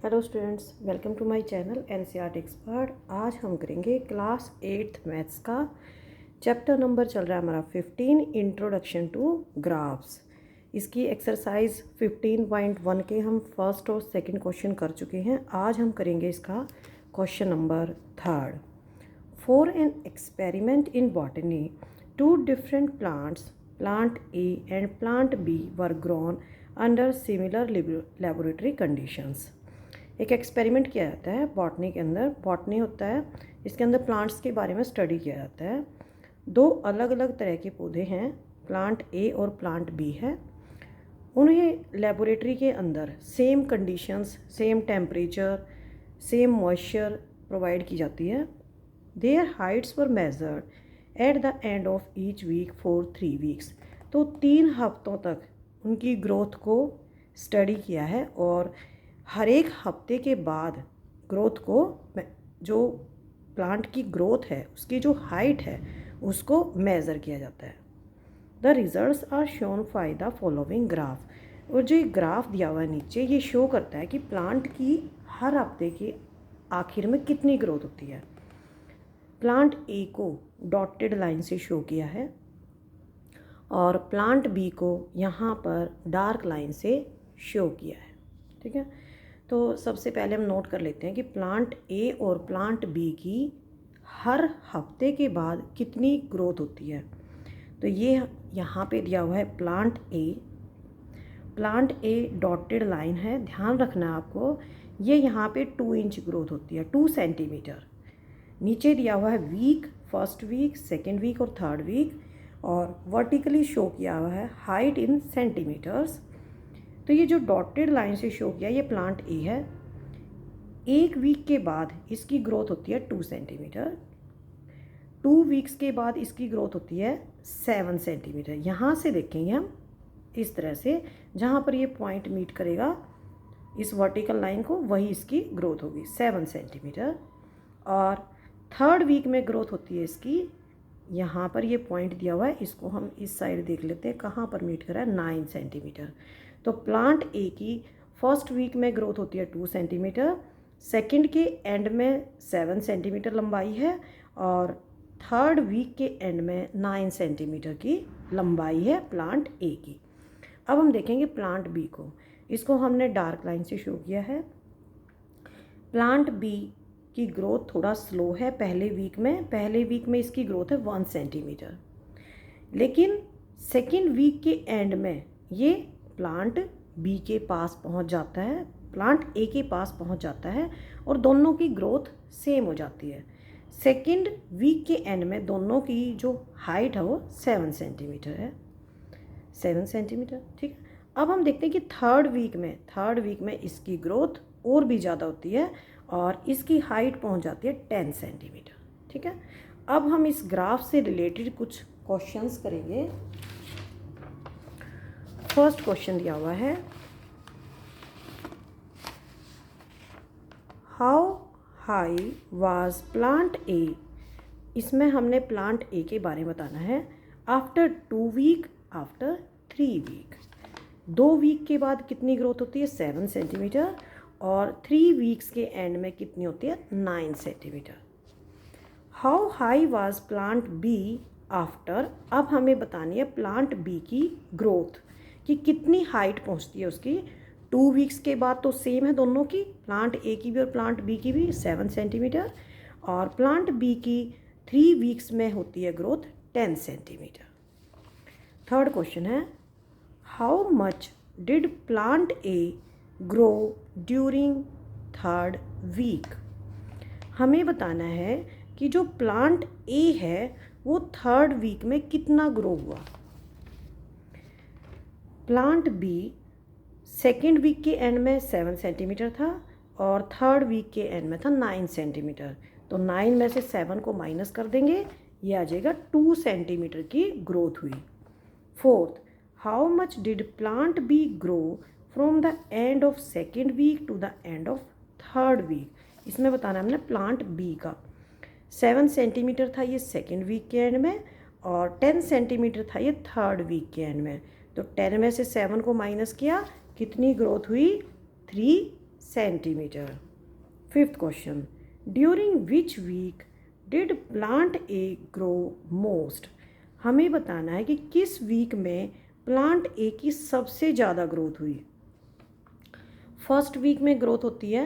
Hello students, welcome to my channel NCERT expert. आज हम करेंगे क्लास 8th मैथ्स का चैप्टर नंबर चल रहा है हमारा 15 इंट्रोडक्शन टू ग्राफ्स। इसकी एक्सरसाइज 15.1 के हम फर्स्ट और सेकंड क्वेश्चन कर चुके हैं। आज हम करेंगे इसका question number 3rd। For an experiment in botany, 2 different plants, plant A and plant B were grown under similar laboratory conditions. एक एक्सपेरिमेंट किया जाता है बॉटनी के अंदर। बॉटनी होता है, इसके अंदर प्लांट्स के बारे में स्टडी किया जाता है। 2 अलग अलग तरह के पौधे हैं, प्लांट ए और प्लांट बी है। उन्हें लेबोरेटरी के अंदर same conditions, same temperature, same moisture provide की जाती है। Their heights were measured at the end of each week for 3 weeks. तो 3 हफ्तों तक उनकी ग्रोथ को स्टडी किया है और हर एक हफ्ते के बाद ग्रोथ को, जो प्लांट की ग्रोथ है उसकी जो हाइट है उसको मेज़र किया जाता है। The results are shown by the following graph. और जो ये ग्राफ दिया हुआ है नीचे, ये शो करता है कि प्लांट की हर हफ्ते के आखिर में कितनी ग्रोथ होती है। प्लांट ए को डॉटेड लाइन से शो किया है और प्लांट बी को यहाँ पर डार्क लाइन से शो किया है। ठीक है, तो सबसे पहले हम नोट कर लेते हैं कि प्लांट ए और प्लांट बी की हर हफ्ते के बाद कितनी ग्रोथ होती है। तो ये यहाँ पे दिया हुआ है प्लांट ए डॉटेड लाइन है। ध्यान रखना है आपको, ये यहाँ पे 2 इंच ग्रोथ होती है, 2 सेंटीमीटर। नीचे दिया हुआ है week, first week, second week और थर्ड वीक, और वर्टिकली शो किया हुआ है हाइट इन सेंटीमीटर्स। तो ये जो डॉटेड लाइन से शो किया, ये प्लांट ए है। 1 वीक के बाद इसकी ग्रोथ होती है 2 सेंटीमीटर। 2 वीक्स के बाद इसकी ग्रोथ होती है 7 सेंटीमीटर। यहाँ से देखेंगे हम इस तरह से, जहाँ पर ये पॉइंट मीट करेगा इस वर्टिकल लाइन को, वही इसकी ग्रोथ होगी 7 सेंटीमीटर। और थर्ड वीक में ग्रोथ होती है इसकी, यहाँ पर ये पॉइंट दिया हुआ है, इसको हम इस साइड देख लेते हैं कहाँ पर मीट कर रहा है, 9 सेंटीमीटर। तो प्लांट ए की फर्स्ट वीक में ग्रोथ होती है 2 सेंटीमीटर, सेकंड के एंड में 7 सेंटीमीटर लंबाई है, और थर्ड वीक के एंड में 9 सेंटीमीटर की लंबाई है प्लांट ए की। अब हम देखेंगे प्लांट बी को। इसको हमने डार्क लाइन से शो किया है। प्लांट बी की ग्रोथ थोड़ा स्लो है पहले वीक में इसकी ग्रोथ है 1 सेंटीमीटर, लेकिन सेकेंड वीक के एंड में ये प्लांट बी के पास पहुंच जाता है, प्लांट ए के पास पहुंच जाता है और दोनों की ग्रोथ सेम हो जाती है। सेकेंड वीक के एंड में दोनों की जो हाइट है वो 7 सेंटीमीटर है, 7 सेंटीमीटर। ठीक है, अब हम देखते हैं कि थर्ड वीक में इसकी ग्रोथ और भी ज़्यादा होती है और इसकी हाइट पहुंच जाती है 10 सेंटीमीटर। ठीक है, अब हम इस ग्राफ से रिलेटेड कुछ क्वेश्चंस करेंगे। फर्स्ट क्वेश्चन दिया हुआ है, how high was plant A. इसमें हमने प्लांट ए के बारे में बताना है। After 2 week, after 3 week, 2 week के बाद कितनी ग्रोथ होती है 7 सेंटीमीटर, और 3 वीक्स के एंड में कितनी होती है 9 centimetre. How high was plant B after. अब हमें बतानी है प्लांट बी की ग्रोथ, कि कितनी हाइट पहुंचती है उसकी। 2 वीक्स के बाद तो सेम है दोनों की, प्लांट ए की भी और प्लांट बी की भी 7 सेंटीमीटर, और प्लांट बी की 3 वीक्स में होती है ग्रोथ 10 सेंटीमीटर। थर्ड क्वेश्चन है, how much did plant A grow during third week. हमें बताना है कि जो प्लांट ए है वो थर्ड वीक में कितना ग्रो हुआ। प्लांट बी सेकेंड वीक के एंड में 7 सेंटीमीटर था और थर्ड वीक के एंड में था 9 सेंटीमीटर। तो 9 में से 7 को माइनस कर देंगे, ये आ जाएगा 2 सेंटीमीटर की ग्रोथ हुई। Fourth, how much did plant B grow from the end of second week to the end of third week. इसमें बताना है हमने प्लांट बी का। 7 सेंटीमीटर था ये सेकेंड वीक के एंड में, और 10 सेंटीमीटर था ये थर्ड वीक के एंड में। तो 10 में से 7 को माइनस किया, कितनी ग्रोथ हुई 3 centimetre. Fifth question, during which week did plant A grow most. हमें बताना है कि किस वीक में प्लांट ए की सबसे ज़्यादा ग्रोथ हुई। फर्स्ट वीक में ग्रोथ होती है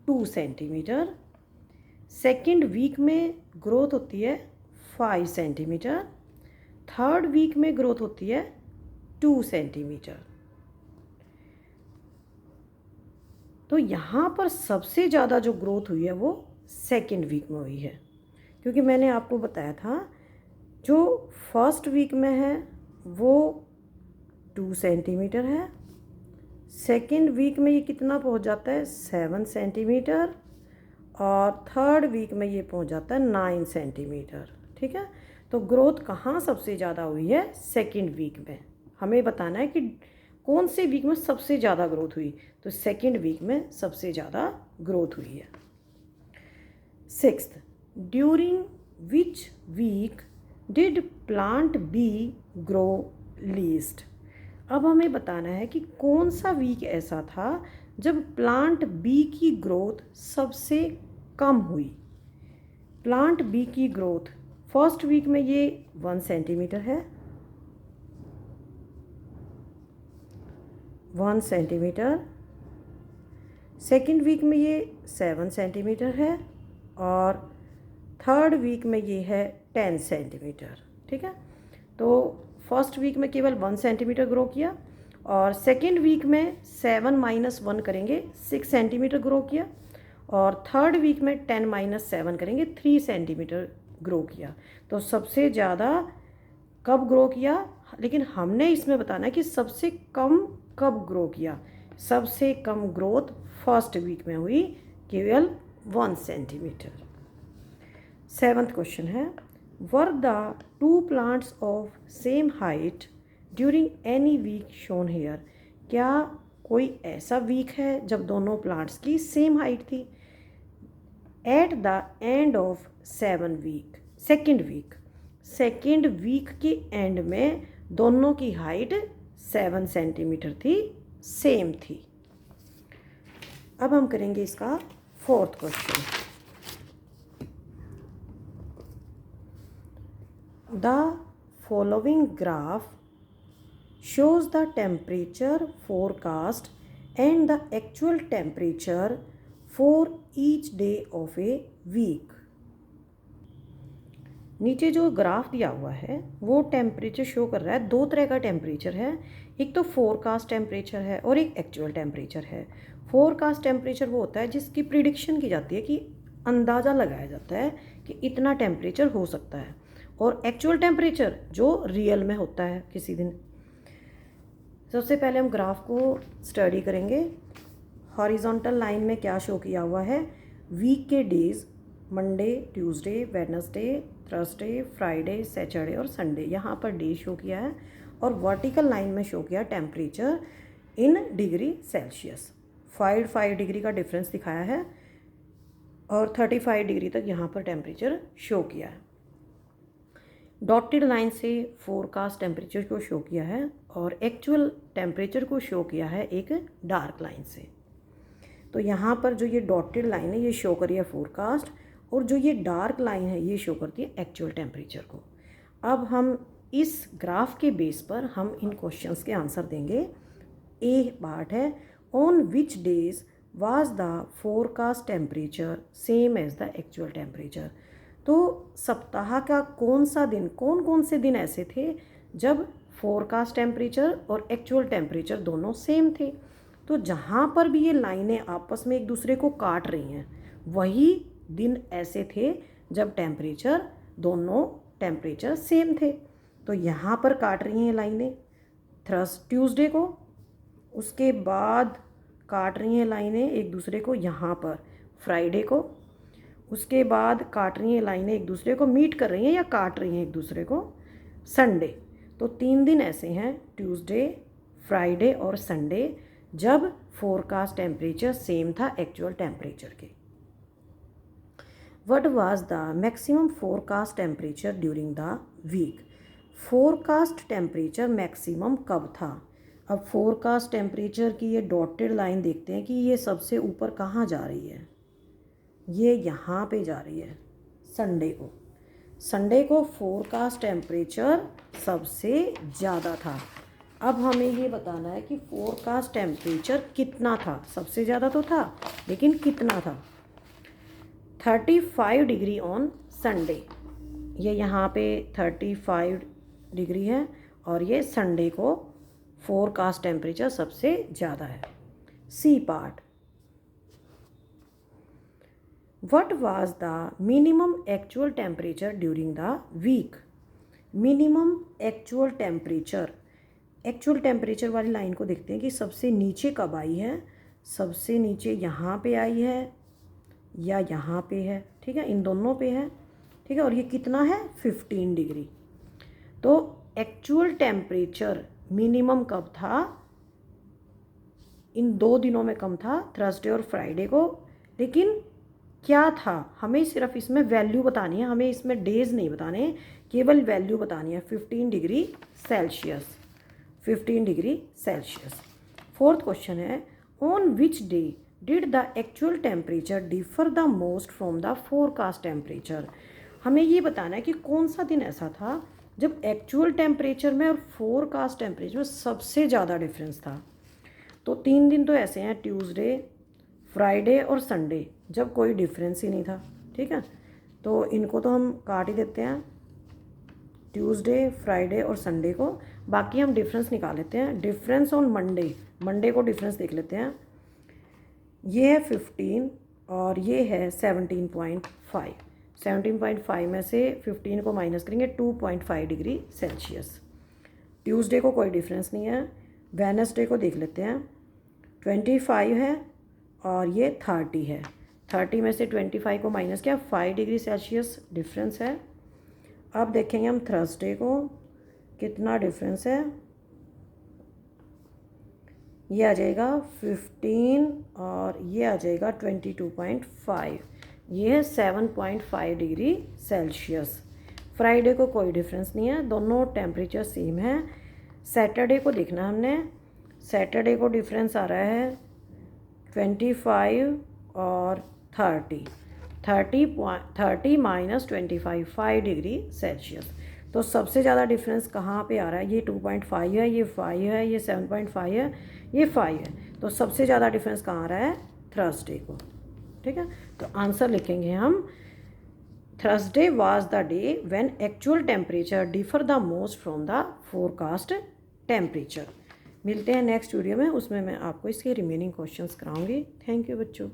2 सेंटीमीटर, सेकेंड वीक में ग्रोथ होती है 5 सेंटीमीटर, थर्ड वीक में ग्रोथ होती है 2 सेंटीमीटर। तो यहाँ पर सबसे ज़्यादा जो ग्रोथ हुई है वो सेकेंड वीक में हुई है, क्योंकि मैंने आपको बताया था जो फर्स्ट वीक में है वो 2 सेंटीमीटर है, सेकेंड वीक में ये कितना पहुँच जाता है 7 सेंटीमीटर, और थर्ड वीक में ये पहुँच जाता है 9 सेंटीमीटर। ठीक है, तो ग्रोथ कहाँ सबसे ज़्यादा हुई है, सेकेंड वीक में। हमें बताना है कि कौन से वीक में सबसे ज़्यादा ग्रोथ हुई, तो सेकेंड वीक में सबसे ज़्यादा ग्रोथ हुई है। Sixth, during which week did plant B grow least. अब हमें बताना है कि कौन सा वीक ऐसा था जब प्लांट बी की ग्रोथ सबसे कम हुई। प्लांट बी की ग्रोथ फर्स्ट वीक में ये 1 सेंटीमीटर है, 1 सेंटीमीटर, सेकेंड वीक में ये 7 सेंटीमीटर है, और थर्ड वीक में ये है 10 सेंटीमीटर। ठीक है, तो फर्स्ट वीक में केवल 1 सेंटीमीटर ग्रो किया, और सेकेंड वीक में 7 - 1 करेंगे 6 सेंटीमीटर ग्रो किया, और थर्ड वीक में 10 - 7 करेंगे 3 सेंटीमीटर ग्रो किया। तो सबसे ज़्यादा कब ग्रो किया, लेकिन हमने इसमें बताना है कि सबसे कम कब ग्रो किया। सबसे कम ग्रोथ फर्स्ट वीक में हुई, केवल 1 सेंटीमीटर। सेवन्थ क्वेश्चन है, were the 2 plants of same height during any week shown here. क्या कोई ऐसा वीक है जब दोनों प्लांट्स की सेम हाइट थी। At the end of 7 week, second week के एंड में दोनों की हाइट 7 सेंटीमीटर थी, सेम थी। अब हम करेंगे इसका fourth question. The following graph shows the temperature forecast and the actual temperature for each day of a week। नीचे जो ग्राफ दिया हुआ है वो टेम्परेचर शो कर रहा है। 2 तरह का टेम्परेचर है, एक तो फोरकास्ट टेम्परेचर है और एक एक्चुअल टेम्परेचर है। फोरकास्ट टेम्परेचर वो होता है जिसकी प्रिडिक्शन की जाती है, कि अंदाज़ा लगाया जाता है कि इतना टेम्परेचर हो सकता है, और एक्चुअल टेम्परेचर जो रियल में होता है किसी दिन। सबसे पहले हम ग्राफ को स्टडी करेंगे। हॉरिजॉन्टल लाइन में क्या शो किया हुआ है, वीक के days, Monday, Tuesday, Wednesday, Thursday, Friday, Saturday और संडे, यहाँ पर डे शो किया है, और वर्टिकल लाइन में शो किया temperature in degree Celsius. 5 degree का डिफरेंस दिखाया है, और 35 डिग्री तक यहाँ पर टेम्परेचर शो किया है। डॉटेड लाइन से फोरकास्ट टेम्परेचर को शो किया है, और एक्चुअल टेम्परेचर को शो किया है एक डार्क लाइन से। तो यहाँ पर जो ये डॉटेड लाइन है ये शो करी है फोरकास्ट, और जो ये डार्क लाइन है ये शो करती है एक्चुअल टेम्परेचर को। अब हम इस ग्राफ के बेस पर हम इन क्वेश्चंस के आंसर देंगे। ए पार्ट है, on which days was the forecast temperature same as the actual temperature. तो सप्ताह का कौन सा दिन, कौन कौन से दिन ऐसे थे जब फोरकास्ट टेम्परेचर और एक्चुअल टेम्परेचर दोनों सेम थे। तो जहाँ पर भी ये लाइनें आपस में एक दूसरे को काट रही हैं, वही दिन ऐसे थे जब दोनों टेम्परेचर सेम थे। तो यहाँ पर काट रही हैं लाइनें ट्यूसडे को, उसके बाद काट रही हैं लाइनें एक दूसरे को यहाँ पर फ्राइडे को, उसके बाद काट रही हैं लाइनें एक दूसरे को मीट कर रही हैं या काट रही हैं एक दूसरे को संडे। तो 3 दिन ऐसे हैं, ट्यूसडे, फ्राइडे और संडे, जब फोरकास्ट टेम्परेचर सेम था एक्चुअल टेम्परेचर के। What was the maximum forecast temperature during the week. Forecast temperature maximum कब था। अब फोरकास्ट टेम्परेचर की ये डॉटेड लाइन देखते हैं कि ये सबसे ऊपर कहाँ जा रही है। ये यहाँ पे जा रही है संडे को फोरकास्ट टेम्परेचर सबसे ज़्यादा था। अब हमें ये बताना है कि फोरकास्ट टेम्परेचर कितना था। सबसे ज़्यादा तो था, लेकिन कितना था। 35 डिग्री ऑन संडे, ये यहाँ पे 35 डिग्री है और ये संडे को फोरकास्ट टेम्परेचर सबसे ज़्यादा है। C part, what was the minimum actual temperature during the week. Minimum actual temperature वाली लाइन को देखते हैं कि सबसे नीचे कब आई है। सबसे नीचे यहाँ पे आई है या यहाँ पे है, ठीक है, इन दोनों पे है, ठीक है। और ये कितना है, 15 डिग्री। तो एक्चुअल टेम्परेचर मिनिमम कब था, इन 2 दिनों में कम था, थर्सडे और फ्राइडे को। लेकिन क्या था, हमें सिर्फ इसमें वैल्यू बतानी है, हमें इसमें डेज नहीं बताने, केवल वैल्यू बतानी है। 15 degree Celsius, 15 degree Celsius. Fourth question है, on which day did the actual temperature differ the most from the forecast temperature. हमें ये बताना है कि कौन सा दिन ऐसा था जब एक्चुअल टेम्परेचर में और फोरकास्ट टेम्परेचर में सबसे ज़्यादा डिफरेंस था। तो 3 दिन तो ऐसे हैं, ट्यूसडे, फ्राइडे और संडे, जब कोई डिफरेंस ही नहीं था, ठीक है। तो इनको तो हम काट ही देते हैं, ट्यूसडे, फ्राइडे और संडे को। बाकी हम डिफरेंस निकाल लेते हैं। डिफरेंस ऑन मंडे को डिफरेंस देख लेते हैं। ये है 15 और ये है 17.5। 17.5 में से 15 को माइनस करेंगे, 2.5 डिग्री सेल्सियस। ट्यूसडे को कोई डिफरेंस नहीं है। वेडनेसडे को देख लेते हैं, 25 है और ये 30 है। 30 में से 25 को माइनस किया, 5 डिग्री सेल्सियस डिफरेंस है। अब देखेंगे हम थर्सडे को कितना डिफरेंस है। ये आ जाएगा 15 और ये आ जाएगा 22.5, ये है 7.5 डिग्री सेल्सियस। फ्राइडे को कोई डिफरेंस नहीं है, दोनों टेम्परेचर सेम है। सैटरडे को देखना हमने, सैटरडे को डिफरेंस आ रहा है 25 और 30 माइनस 25, 5 डिग्री सेल्सियस। तो सबसे ज़्यादा डिफरेंस कहाँ पे आ रहा है, ये 2.5 है, ये 5 है, ये 7.5 है, ये 5 है। तो सबसे ज़्यादा डिफरेंस कहाँ आ रहा है, थर्सडे को, ठीक है। तो आंसर लिखेंगे हम, Thursday was the day when actual temperature differ the most from the forecast temperature. मिलते हैं नेक्स्ट वीडियो में, उसमें मैं आपको इसके रिमेनिंग क्वेश्चंस कराऊंगी। थैंक यू बच्चों।